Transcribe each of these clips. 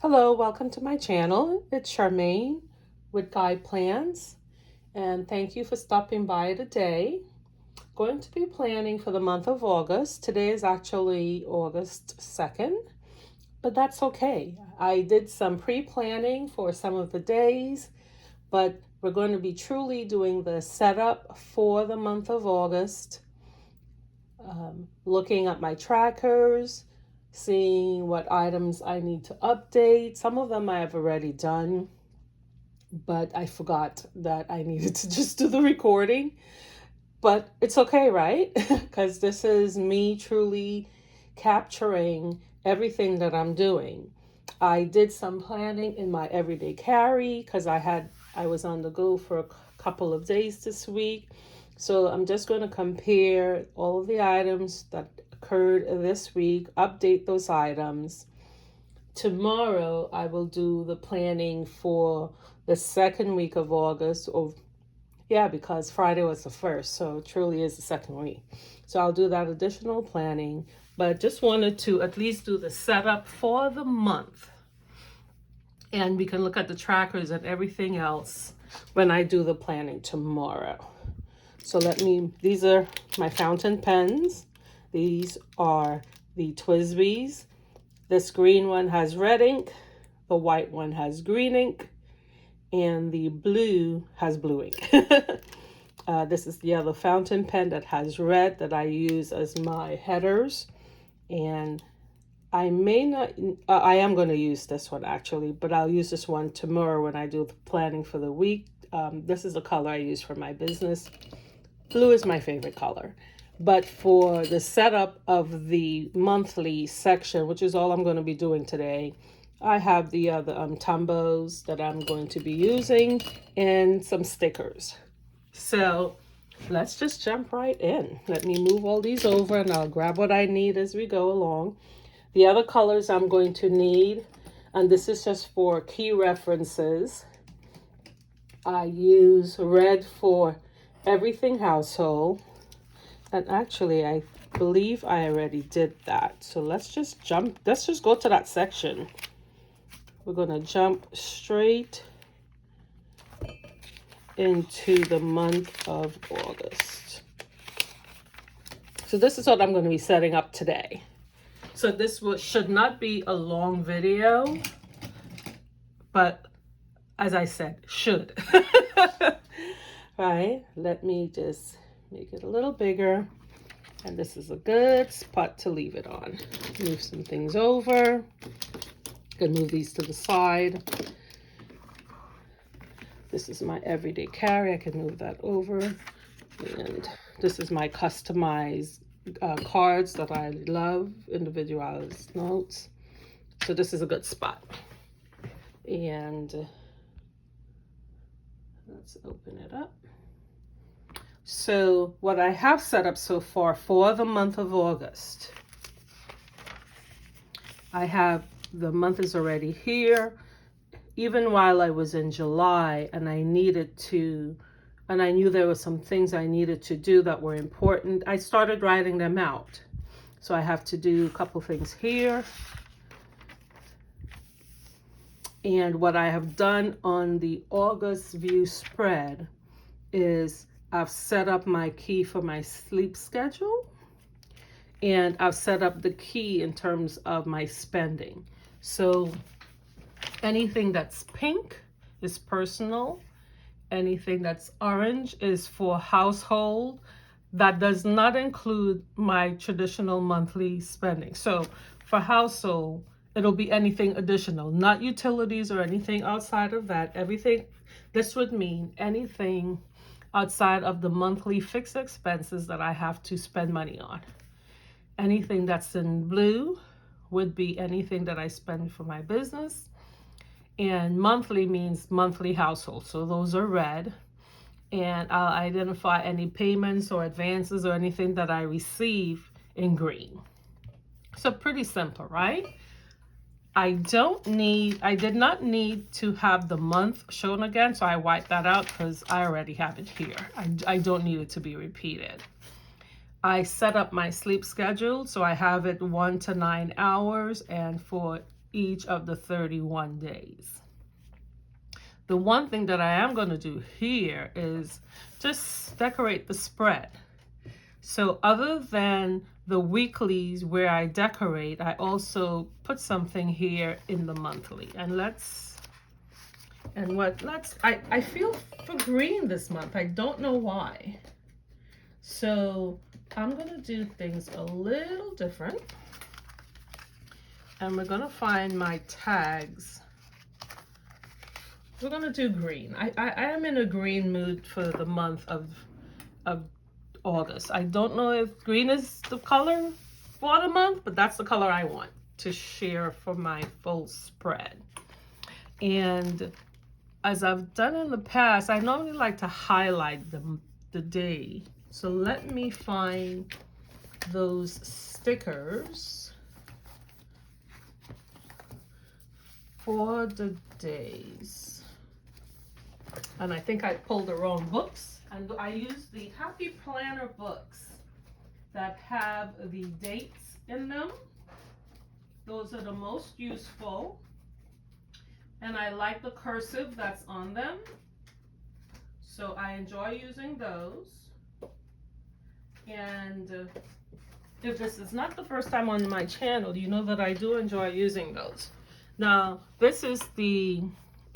Hello, welcome to my channel. It's Charmaine with Guide Plans, and thank you for stopping by today. Going to be planning for the month of August. Today is actually August 2nd, but that's okay. I did some pre-planning for some of the days, but we're going to be truly doing the setup for the month of August, looking at my trackers, seeing what items I need to update. Some of them I have already done, but I forgot that I needed to just do the recording. But it's okay, right? Because this is me truly capturing everything that I'm doing. I did some planning in my everyday carry because I was on the go for a couple of days this week. So I'm just going to compare all of the items that occurred this week, update those items. Tomorrow I will do the planning for the second week of August, or yeah, because Friday was the first, so it truly is the second week. So I'll do that additional planning, but just wanted to at least do the setup for the month. And we can look at the trackers and everything else when I do the planning tomorrow. So these are my fountain pens. These are the Twisbys. This green one has red ink, the white one has green ink, and the blue has blue ink. This is the other fountain pen that has red that I use as my headers. And I am going to use this one actually, but I'll use this one tomorrow when I do the planning for the week. This is the color I use for my business. Blue is my favorite color. But for the setup of the monthly section, which is all I'm going to be doing today, I have the other tumbos that I'm going to be using and some stickers. So let's just jump right in. Let me move all these over and I'll grab what I need as we go along. The other colors I'm going to need, and this is just for key references, I use red for everything household. And actually, I believe I already did that. So let's just go to that section. We're going to jump straight into the month of August. So this is what I'm going to be setting up today. So this should not be a long video, but as I said, should. Right, let me just make it a little bigger. And this is a good spot to leave it on. Move some things over. Can move these to the side. This is my everyday carry. I can move that over. And this is my customized cards that I love, individualized notes. So this is a good spot. And let's open it up. So what I have set up so far for the month of August, I have the month is already here. Even while I was in July and I knew there were some things I needed to do that were important, I started writing them out. So I have to do a couple things here. And what I have done on the August view spread is I've set up my key for my sleep schedule, and I've set up the key in terms of my spending. So anything that's pink is personal. Anything that's orange is for household. That does not include my traditional monthly spending. So for household, it'll be anything additional, not utilities or anything outside of that. This would mean anything outside of the monthly fixed expenses that I have to spend money on. Anything that's in blue would be anything that I spend for my business. And monthly means monthly household. So those are red. And I'll identify any payments or advances or anything that I receive in green. So pretty simple, right? I did not need to have the month shown again, so I wiped that out because I already have it here. I don't need it to be repeated. I set up my sleep schedule, so I have it 1 to 9 hours, and for each of the 31 days. The one thing that I am going to do here is just decorate the spread. So other than the weeklies where I decorate, I also put something here in the monthly. And I feel for green this month. I don't know why. So I'm going to do things a little different. And we're going to find my tags. We're going to do green. I am in a green mood for the month of August. I don't know if green is the color for the month, but that's the color I want to share for my full spread. And as I've done in the past, I normally like to highlight the day. So let me find those stickers for the days. And I think I pulled the wrong books, and I used the Happy Planner books that have the dates in them. Those are the most useful, and I like the cursive that's on them, so I enjoy using those. And if this is not the first time on my channel, you know that I do enjoy using those. Now, this is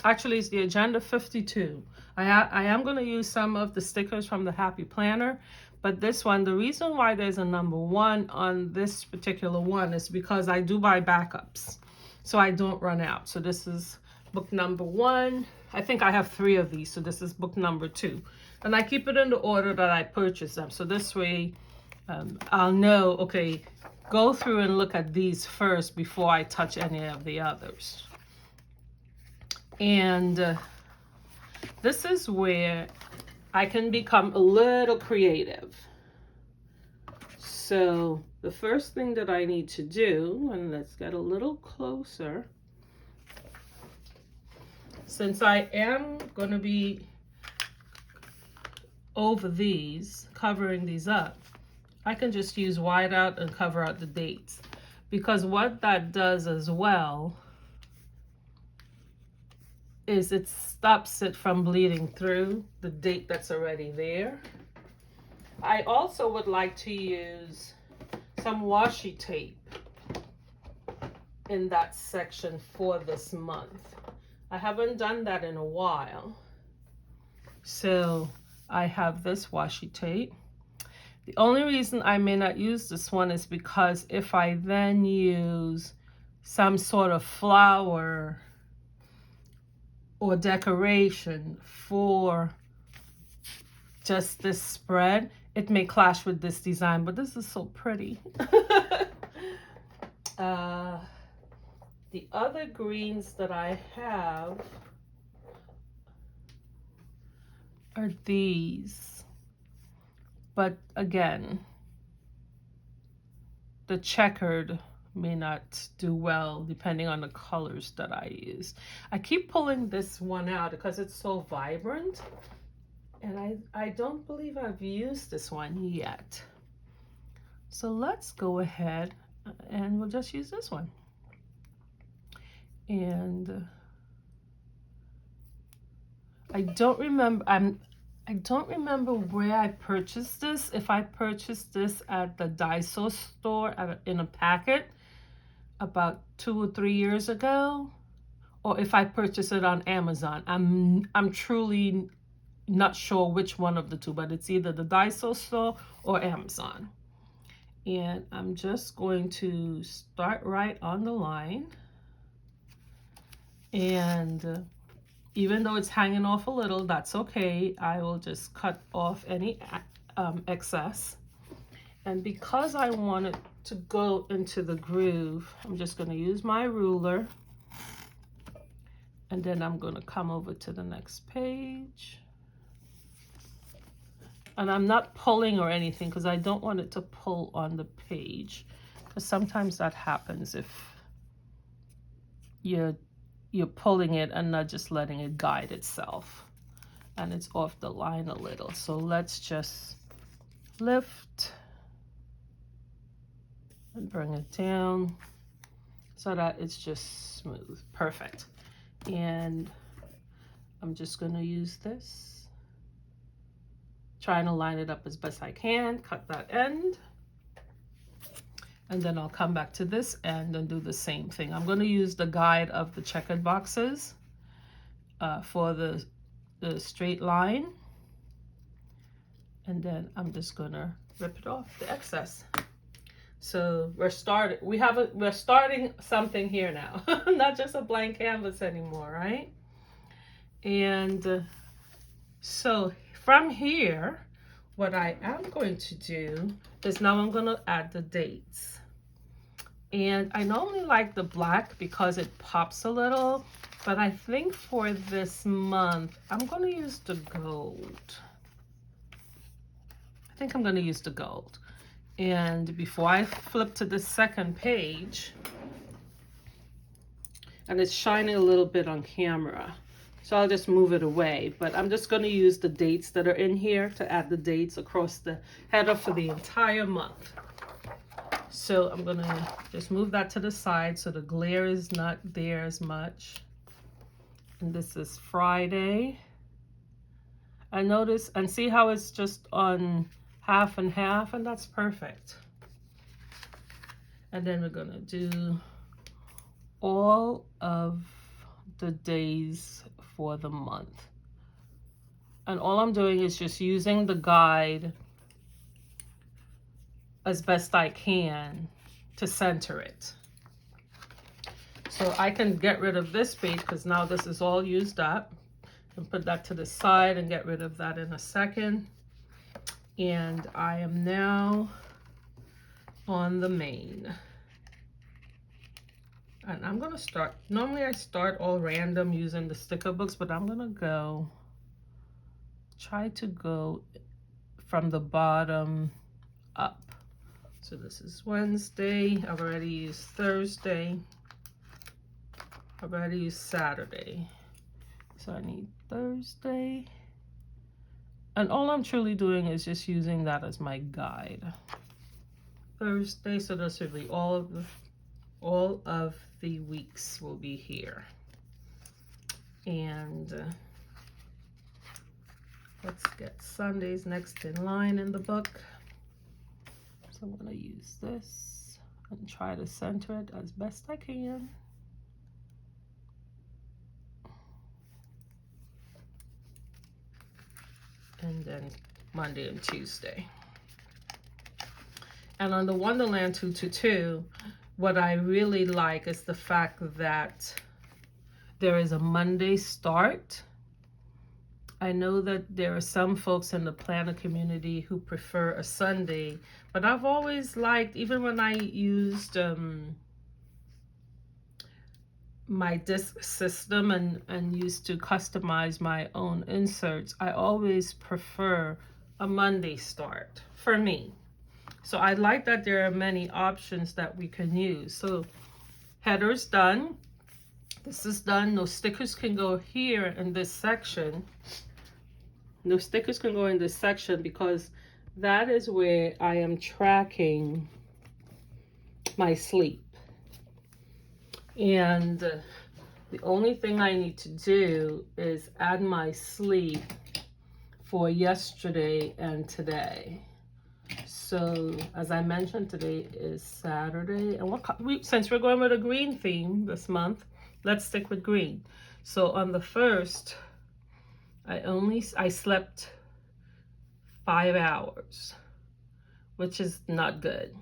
actually it's the Agenda 52. I am going to use some of the stickers from the Happy Planner, but this one, the reason why there's a number 1 on this particular one is because I do buy backups, so I don't run out. So this is book number 1. I think I have 3 of these, so this is book number 2. And I keep it in the order that I purchase them. So this way I'll know, okay, go through and look at these first before I touch any of the others. And this is where I can become a little creative. So the first thing that I need to do, and let's get a little closer, since I am going to be over these, covering these up, I can just use whiteout and cover out the dates, because what that does as well is it stops it from bleeding through the date that's already there. I also would like to use some washi tape in that section for this month. I haven't done that in a while. So I have this washi tape. The only reason I may not use this one is because if I then use some sort of flower or decoration for just this spread, it may clash with this design, but this is so pretty. The other greens that I have are these, but again, the checkered may not do well depending on the colors that I use. I keep pulling this one out because it's so vibrant, and I don't believe I've used this one yet. So let's go ahead and we'll just use this one. And I don't remember where I purchased this. If I purchased this at the Daiso store in a packet about 2 or 3 years ago, or if I purchased it on Amazon. I'm truly not sure which one of the two, but it's either the Daiso store or Amazon. And I'm just going to start right on the line. And even though it's hanging off a little, that's okay. I will just cut off any excess. And because I want it to go into the groove, I'm just going to use my ruler. And then I'm going to come over to the next page. And I'm not pulling or anything because I don't want it to pull on the page. Because sometimes that happens if you're pulling it and not just letting it guide itself, and it's off the line a little. So let's just lift and bring it down so that it's just smooth. Perfect. And I'm just going to use this, trying to line it up as best I can, cut that end, and then I'll come back to this end and do the same thing. I'm going to use the guide of the checkered boxes for the straight line, and then I'm just going to rip it off, the excess. So we're starting something here now, not just a blank canvas anymore, right? And so from here, what I am going to do is now I'm going to add the dates. And I normally like the black because it pops a little, but I think for this month, I'm going to use the gold. I think I'm going to use the gold. And before I flip to the second page, and it's shining a little bit on camera, so I'll just move it away, but I'm just going to use the dates that are in here to add the dates across the header for the entire month. So I'm going to just move that to the side so the glare is not there as much. And this is Friday. I notice and see how it's just on half and half, and that's perfect. And then we're going to do all of the days for the month. And all I'm doing is just using the guide as best I can to center it. So I can get rid of this page because now this is all used up, and put that to the side and get rid of that in a second. And I am now on the main. And I'm going to start, normally I start all random using the sticker books, but I'm going to try to go from the bottom up. So this is Wednesday. I've already used Thursday. I've already used Saturday. So I need Thursday. And all I'm truly doing is just using that as my guide. Thursday, so this will be all of the weeks will be here. And let's get Sundays next in line in the book. So I'm going to use this and try to center it as best I can. And then Monday and Tuesday. And on the Wonderland 222, what I really like is the fact that there is a Monday start. I know that there are some folks in the planner community who prefer a Sunday, but I've always liked, even when I used my disc system and used to customize my own inserts, I always prefer a Monday start for me. So I like that there are many options that we can use. So header's done. This is done. No stickers can go here in this section. No stickers can go in this section because that is where I am tracking my sleep. And the only thing I need to do is add my sleep for yesterday and today. So as I mentioned, today is Saturday, and since we're going with a green theme this month, let's stick with green. So on the first, I slept 5 hours, which is not good.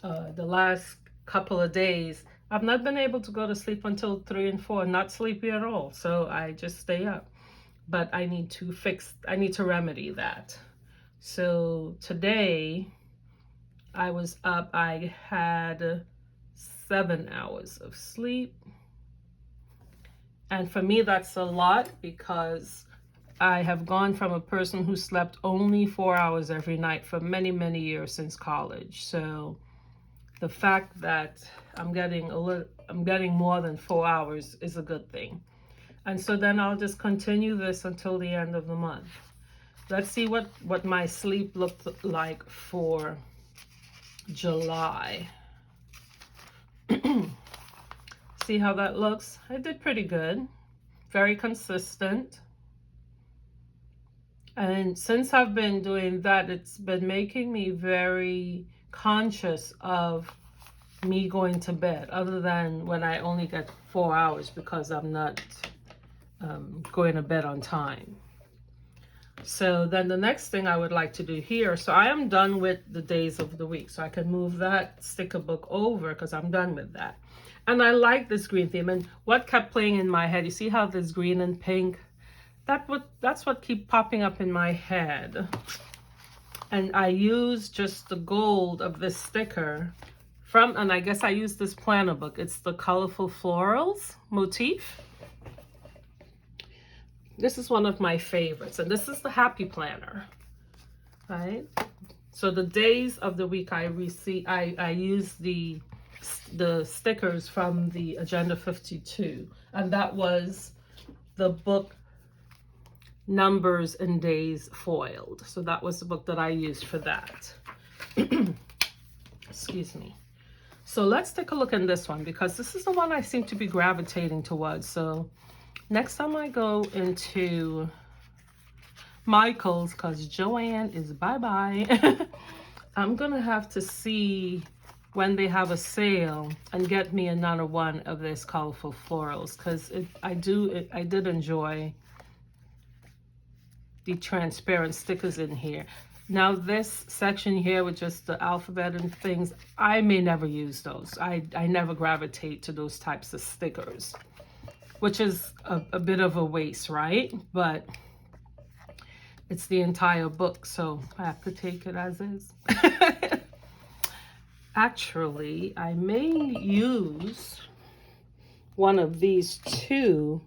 The last couple of days, I've not been able to go to sleep until 3 and 4, not sleepy at all. So I just stay up, but I need to remedy that. So today I was up, I had 7 hours of sleep. And for me, that's a lot because I have gone from a person who slept only 4 hours every night for many, many years since college. So the fact that I'm getting more than 4 hours is a good thing. And so then I'll just continue this until the end of the month. Let's see what my sleep looked like for July. See how that looks? I did pretty good. Very consistent. And since I've been doing that, it's been making me very conscious of me going to bed, other than when I only get 4 hours because I'm not going to bed on time. So then the next thing I would like to do here, so I am done with the days of the week, so I can move that sticker book over because I'm done with that. And I like this green theme, and what kept playing in my head, you see how this green and pink, that's what keep popping up in my head. And I use just the gold of this sticker from, and I guess I used this planner book. It's the Colorful Florals motif. This is one of my favorites, and this is the happy planner, right? So the days of the week I use the stickers from the Agenda 52, and that was the book Numbers and Days Foiled. So that was the book that I used for that. Excuse me. So let's take a look at this one, because this is the one I seem to be gravitating towards. So next time I go into Michael's, because Joanne is bye-bye, I'm gonna have to see when they have a sale and get me another one of this Colorful Florals, because I did enjoy the transparent stickers in here. Now this section here with just the alphabet and things, I may never use those. I never gravitate to those types of stickers, which is a bit of a waste, right? But it's the entire book, so I have to take it as is. Actually, I may use one of these two,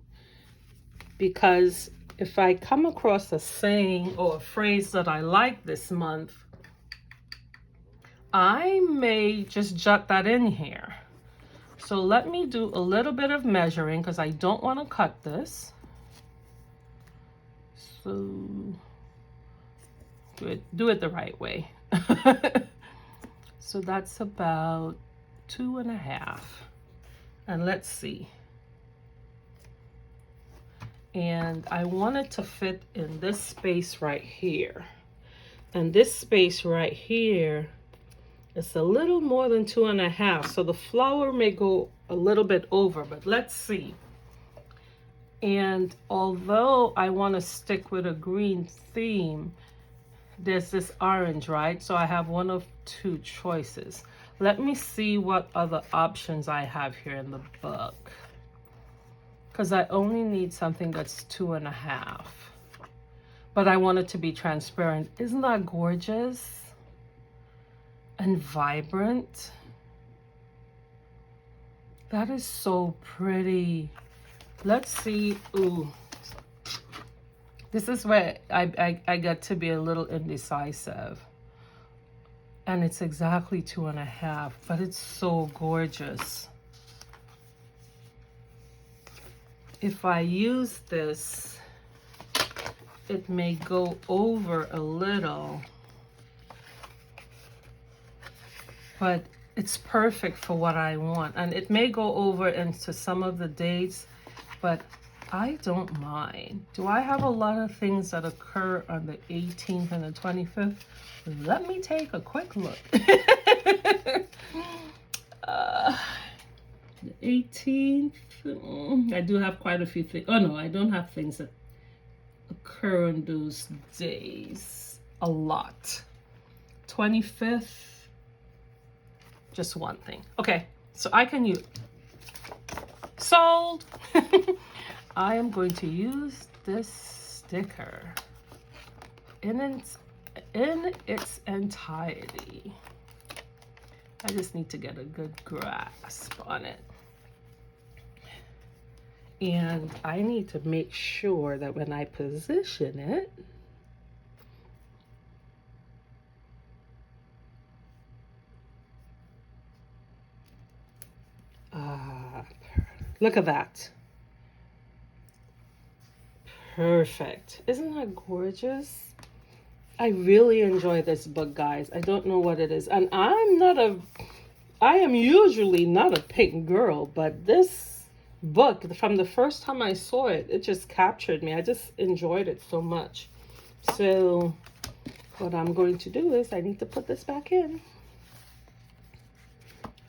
because if I come across a saying or a phrase that I like this month, I may just jot that in here. So let me do a little bit of measuring, because I don't want to cut this. So do it the right way. So that's about 2.5. And let's see. And I want it to fit in this space right here. And this space right here is a little more than 2.5. So the flower may go a little bit over, but let's see. And although I want to stick with a green theme, there's this orange, right? So I have one of two choices. Let me see what other options I have here in the book, because I only need something that's 2.5, but I want it to be transparent. Isn't that gorgeous and vibrant? That is so pretty. Let's see. Ooh, this is where I get to be a little indecisive. And it's exactly 2.5, but it's so gorgeous. If I use this, it may go over a little, but it's perfect for what I want. And it may go over into some of the dates, but I don't mind. Do I have a lot of things that occur on the 18th and the 25th? Let me take a quick look. The 18th, I do have quite a few things. Oh no, I don't have things that occur on those days. A lot. 25th, just one thing. Okay, so I can use, sold. I am going to use this sticker in its entirety. I just need to get a good grasp on it. And I need to make sure that when I position it, look at that. Perfect. Isn't that gorgeous? I really enjoy this book, guys. I don't know what it is. And I'm I am usually not a pink girl, but this book, from the first time I saw it, it just captured me. I just enjoyed it so much. So what I'm going to do is I need to put this back in.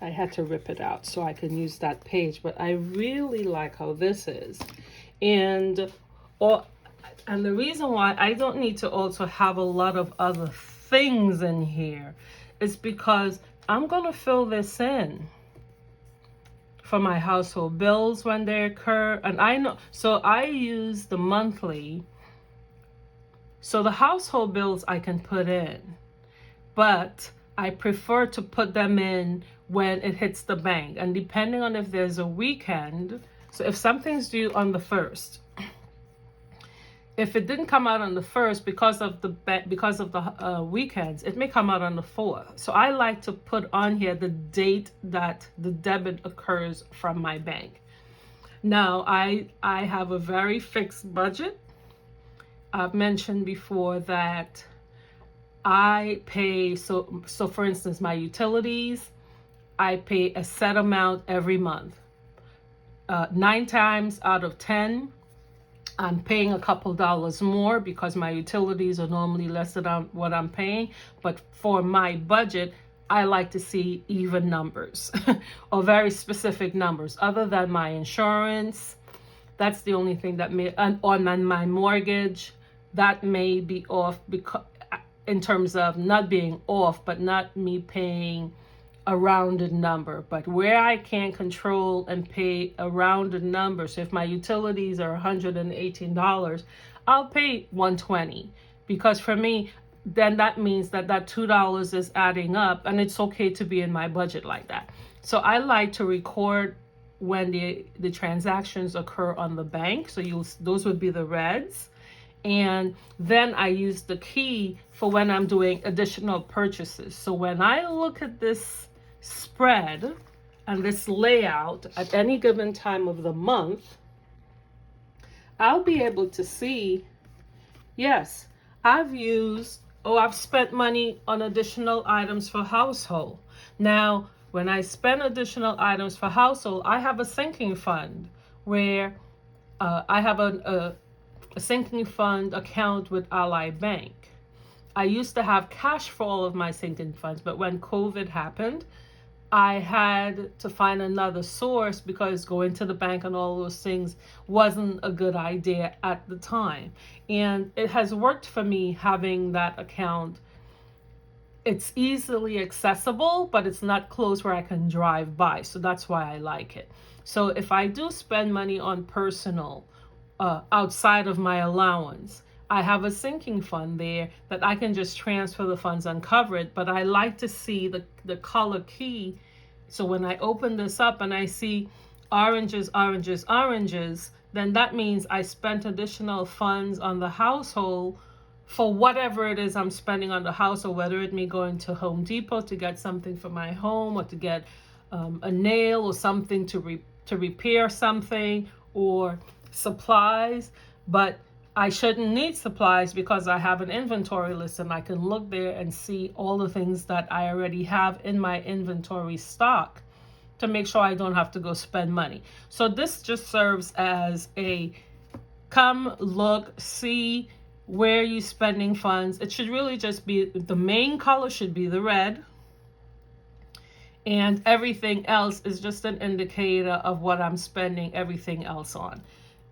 I had to rip it out so I can use that page, but I really like how this is. And the reason why I don't need to also have a lot of other things in here is because I'm going to fill this in for my household bills when they occur. And I know, so I use the monthly. So the household bills I can put in, but I prefer to put them in when it hits the bank. And depending on if there's a weekend, so if something's due on the 1st, if it didn't come out on the 1st because of the weekends, it may come out on the 4th. So I like to put on here the date that the debit occurs from my bank. Now, I have a very fixed budget. I've mentioned before that I pay, so for instance, my utilities, I pay a set amount every month. 9 times out of 10, I'm paying a couple dollars more because my utilities are normally less than what I'm paying. But for my budget, I like to see even numbers or very specific numbers. Other than my insurance, that's the only thing that may, and on my mortgage, that may be off because in terms of not being off, but not me paying a rounded number. But where I can't control and pay a rounded number, so if my utilities are $118, I'll pay $120, because for me, then that means that $2 is adding up, and it's okay to be in my budget like that. So I like to record when the transactions occur on the bank. So those would be the reds. And then I use the key for when I'm doing additional purchases. So when I look at this spread and this layout at any given time of the month, I'll be able to see, yes, I've spent money on additional items for household. Now, when I spend additional items for household, I have a sinking fund where I have a sinking fund account with Ally Bank. I used to have cash for all of my sinking funds, but when COVID happened, I had to find another source because going to the bank and all those things wasn't a good idea at the time. And it has worked for me having that account. It's easily accessible, but it's not close where I can drive by. So that's why I like it. So if I do spend money on personal, outside of my allowance, I have a sinking fund there that I can just transfer the funds and cover it. But I like to see the color key. So when I open this up and I see oranges, oranges, oranges, then that means I spent additional funds on the household for whatever it is I'm spending on the household, whether it may go into Home Depot to get something for my home, or to get a nail or something to repair something, or supplies. But I shouldn't need supplies because I have an inventory list and I can look there and see all the things that I already have in my inventory stock to make sure I don't have to go spend money. So this just serves as a come, look, see where you're spending funds. It should really just be, the main color should be the red, and everything else is just an indicator of what I'm spending everything else on.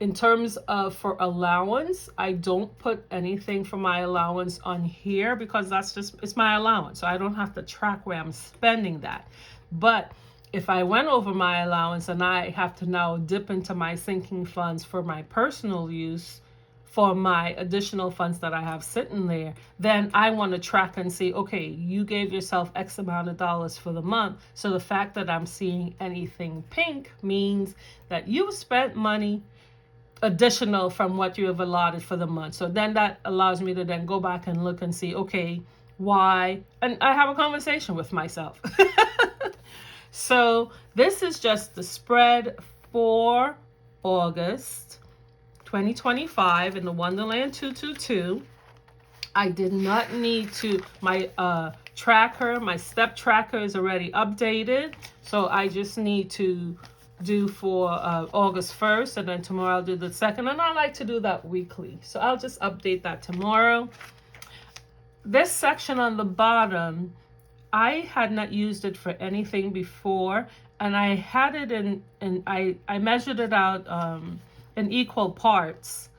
In terms of for allowance, I don't put anything for my allowance on here because it's my allowance. So I don't have to track where I'm spending that. But if I went over my allowance and I have to now dip into my sinking funds for my personal use, for my additional funds that I have sitting there, then I want to track and see, okay, you gave yourself X amount of dollars for the month. So the fact that I'm seeing anything pink means that you spent money additional from what you have allotted for the month. So then that allows me to then go back and look and see, okay, why? And I have a conversation with myself. So this is just the spread for August 2025 in the Wonderland 222. I did not need to, my tracker, my step tracker is already updated. So I just need to do for August 1st, and then tomorrow I'll do the 2nd. And I like to do that weekly. So I'll just update that tomorrow. This section on the bottom, I had not used it for anything before, and I had it I measured it out in equal parts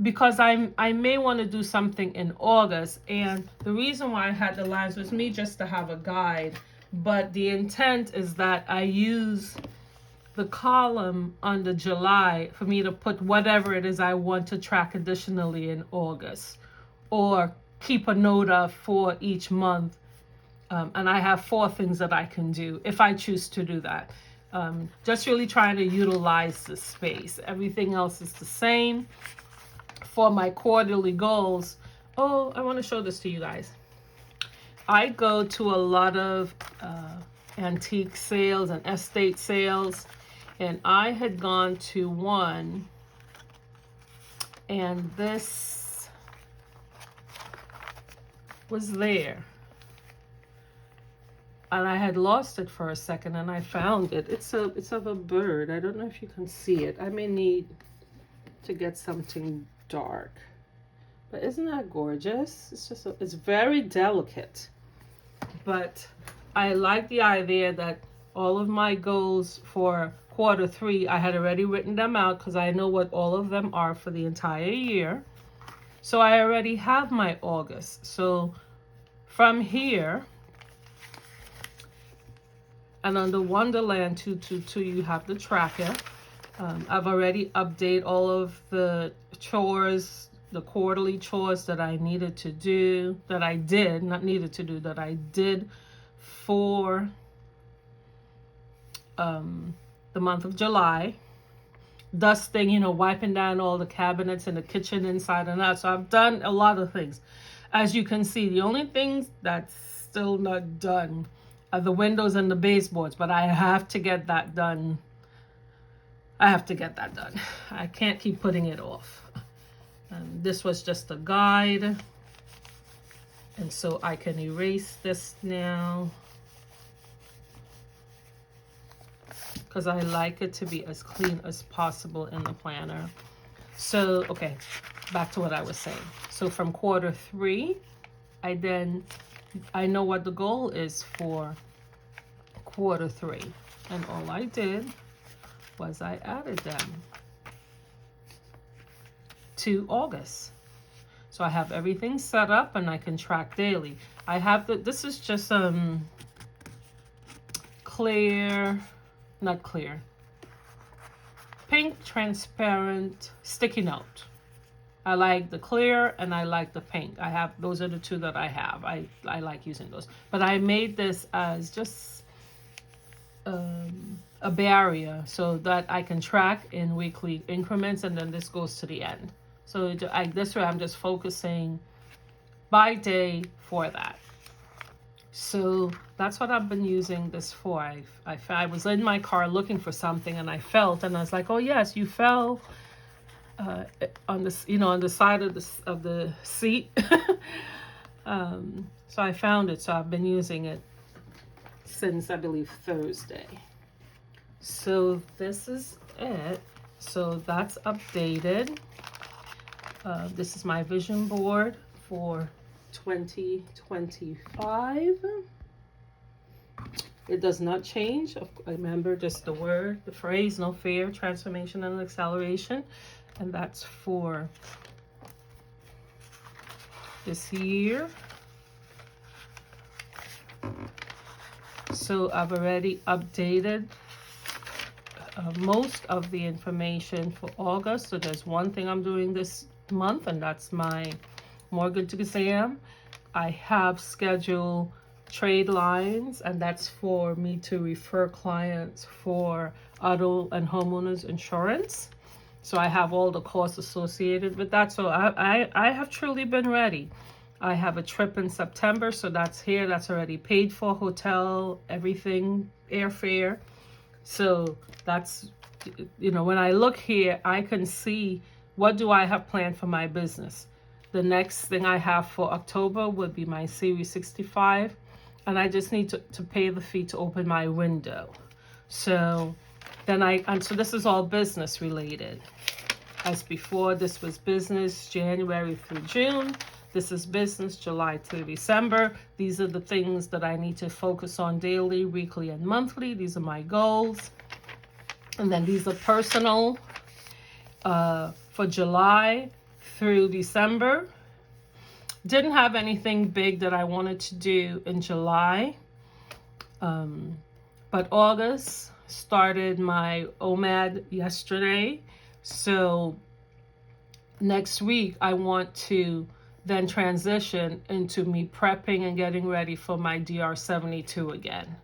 because I may want to do something in August. And the reason why I had the lines was me just to have a guide, but the intent is that I use the column under July for me to put whatever it is I want to track additionally in August, or keep a note of for each month. And I have 4 things that I can do if I choose to do that. Just really trying to utilize the space. Everything else is the same. For my quarterly goals, oh, I want to show this to you guys. I go to a lot of antique sales and estate sales, and I had gone to one, and this was there. And I had lost it for a second, and I found it. It's of a bird. I don't know if you can see it. I may need to get something dark. But isn't that gorgeous? It's just it's very delicate. But I like the idea that all of my goals for quarter 3, I had already written them out because I know what all of them are for the entire year. So I already have my August. So from here, and under Wonderland 222, you have the tracker. I've already updated all of the chores, the quarterly chores that I needed to do, that I did, not needed to do, that I did for the month of July. Dusting, you know, wiping down all the cabinets in the kitchen inside and out. So I've done a lot of things. As you can see, the only things that's still not done are the windows and the baseboards, but I have to get that done. I can't keep putting it off. This was just a guide. And so I can erase this now, because I like it to be as clean as possible in the planner. So, okay, back to what I was saying. So from quarter 3, I know what the goal is for quarter 3. And all I did was I added them to August. So I have everything set up and I can track daily. I have this is just pink transparent sticky note. I like the clear and I like the pink. Those are the 2 that I have. I like using those. But I made this as just a barrier so that I can track in weekly increments, and then this goes to the end. So this way I'm just focusing by day for that. So that's what I've been using this for. I was in my car looking for something, and I felt, and I was like, oh yes, you fell on this, you know, on the side of the seat. So I found it. So I've been using it since, I believe, Thursday. So this is it. So that's updated. This is my vision board for 2025. It does not change. Remember, just the phrase, no fear, transformation and acceleration. And that's for this year. So I've already updated most of the information for August. So there's one thing I'm doing this month, and that's my mortgage exam. I have scheduled trade lines, and that's for me to refer clients for auto and homeowners insurance. So I have all the costs associated with that. So I have truly been ready. I have a trip in September, so that's here. That's already paid for, hotel, everything, airfare. So that's, you know, when I look here, I can see what do I have planned for my business. The next thing I have for October would be my Series 65 and I just need to pay the fee to open my window. So then and so this is all business related. As before, this was business January through June. This is business July through December. These are the things that I need to focus on daily, weekly, and monthly. These are my goals. And then these are personal for July through December. Didn't have anything big that I wanted to do in July. But August started my OMAD yesterday. So next week, I want to then transition into me prepping and getting ready for my DR72 again.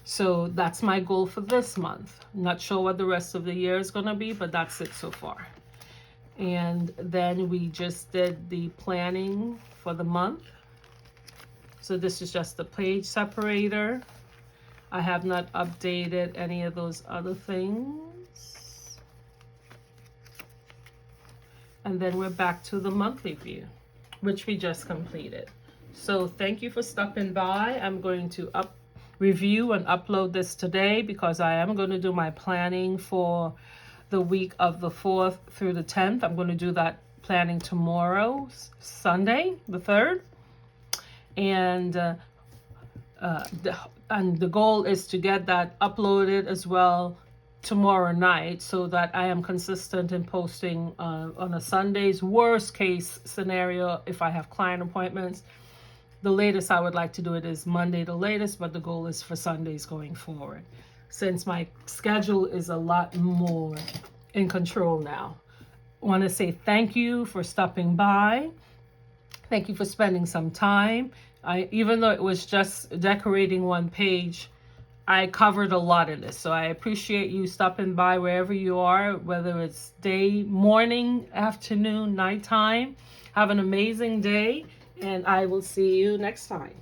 So that's my goal for this month. Not sure what the rest of the year is going to be, but that's it so far. And then we just did the planning for the month. So this is just the page separator. I have not updated any of those other things. And then we're back to the monthly view, which we just completed. So thank you for stopping by. I'm going to review and upload this today because I am going to do my planning for the week of the 4th through the 10th. I'm going to do that planning tomorrow, Sunday, the 3rd. And the goal is to get that uploaded as well tomorrow night so that I am consistent in posting on a Sunday's. Worst case scenario, if I have client appointments, the latest I would like to do it is Monday the latest, but the goal is for Sundays going forward, since my schedule is a lot more in control now. I want to say thank you for stopping by. Thank you for spending some time. Even though it was just decorating one page, I covered a lot in this. So I appreciate you stopping by wherever you are, whether it's day, morning, afternoon, nighttime. Have an amazing day, and I will see you next time.